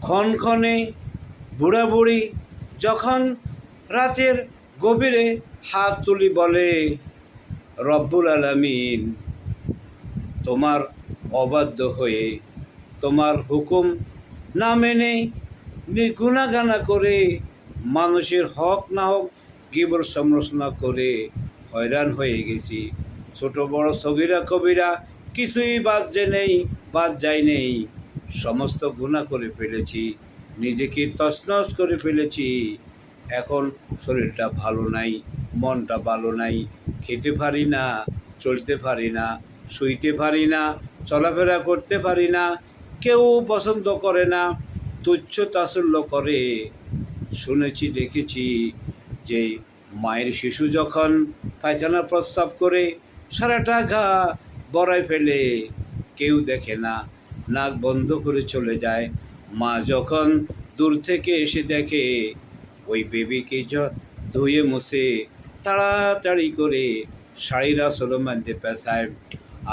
ক্ষণক্ষণে বুড়া বুড়ি যখন রাতের গভীরে হাত তুলি বলে, রব্বুল আলামিন, তোমার অবাধ্য হয়ে, তোমার হুকুম না মেনে গুনাগানা করে, মানুষের হক না হোক গীবত সমালোচনা করে হয়রান হয়ে গেছি। ছোট বড় সগীরা কবিরা কিছুই বাদ যায় নেই। সমস্ত গুনাহ করে ফেলেছি, নিজেকে তছনছ করে ফেলেছি। এখন শরীরটা ভালো নাই, মনটা ভালো নাই, খেতে পারি না, চলতে পারি না, শুইতে পারি না, চলাফেরা করতে পারি না, কেউ পছন্দ করে না, তুচ্ছ তাচ্ছিল্য করে। শুনেছি, দেখেছি যে মায়ের শিশু যখন পায়খানা প্রস্রাব করে সারাটা গা বড়ায় ফেলে, কেউ দেখে না, নাক বন্ধ করে চলে যায়। মা যখন দূর থেকে এসে দেখে, ওই বেবিকে ধুয়ে মুছে তাড়াতাড়ি করে শাড়ির আঁচলের মধ্যে পেঁচায়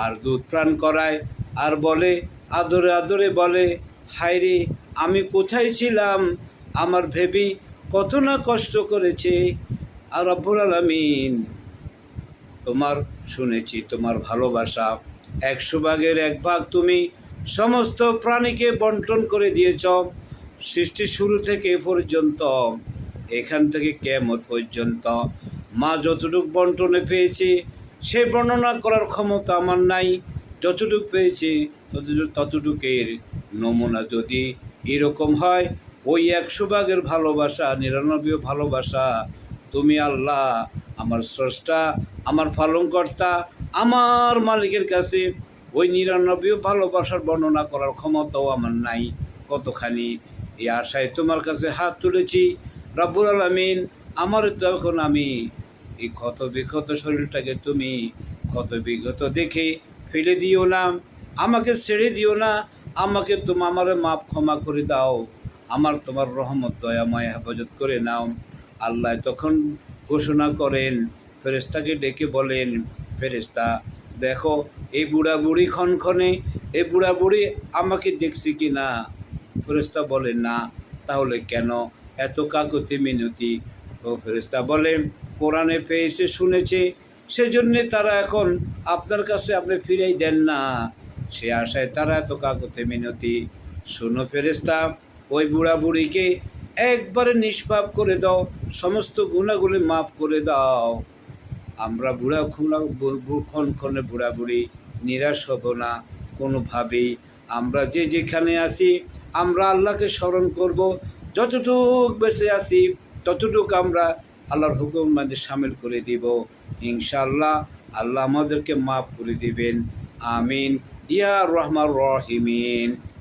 আর দুধ পান করায়, আর বলে, আদরে আদরে বলে, হায় রে, আমি কোথায় ছিলাম, আমার বেবি কত না কষ্ট করেছে। আর রব্বুল আলামিন, তোমার শুনেছি তোমার ভালোবাসা 100 ভাগের 1 ভাগ তুমি সমস্ত প্রাণীকে বন্টন করে দিয়েছ, সৃষ্টির শুরু থেকে পর্যন্ত, এখান থেকে কিয়ামত পর্যন্ত। মা যতটুকু বন্টনে পেয়েছি সে বর্ণনা করার ক্ষমতা আমার নাই। যতটুকু পেয়েছি ততটুকের নমুনা যদি এরকম হয়, ওই 100 ভাগের ভালোবাসা, 99 ভালোবাসা তুমি আল্লাহ, আমার স্রষ্টা, আমার পালনকর্তা, আমার মালিকের কাছে ওই 99 ভালোবাসার বর্ণনা করার ক্ষমতাও আমার নাই। কতখানি এই আশায় তোমার কাছে হাত তুলেছি রব্বুল আলামিন। আমার তো এখন আমি এই ক্ষত বিক্ষত শরীরটাকে তুমি ক্ষত বিক্ষত দেখে ফেলে দিও না, আমাকে ছেড়ে দিও না, আমাকে আমার মাপ ক্ষমা করে দাও, আমার তোমার রহমত দয়াময় হেফাজত করে নাও। আল্লাহ তখন ঘোষণা করেন, ফেরেশতাকে ডেকে বলেন, ফেরেশতা দেখো এই বুড়া বুড়ি ক্ষণক্ষণে, এই বুড়া বুড়ি আমাকে দেখছি কি না? ফেরেশতা বলেন না। তাহলে কেন এত কাকুতি মিনতি? ও ফেরেশতা বলেন, কোরআনে পেয়েছে, শুনেছে, সেজন্যে তারা এখন আপনার কাছে আপনি ফিরাই দেন না, সে আশায় তারা এত কাকুতি মিনতি। শোনো ফেরেশতা, ওই বুড়া বুড়িকে একবারে নিষ্পাপ করে দাও, সমস্ত গুণাগুলি মাফ করে দাও। আমরা ক্ষণক্ষণে বুড়া বুড়ি নিরাশ হব না কোনোভাবেই। আমরা যে যেখানে আছি আমরা আল্লাহকে স্মরণ করব, যতটুক বেঁচে আছি ততটুক আমরা আল্লাহর হুকুম মধ্যে শামিল করে দিব। ইনশাআল্লাহ আল্লাহ আমাদেরকে মাফ করে দিবেন। আমিন ইয়া রহমান রহিমিন।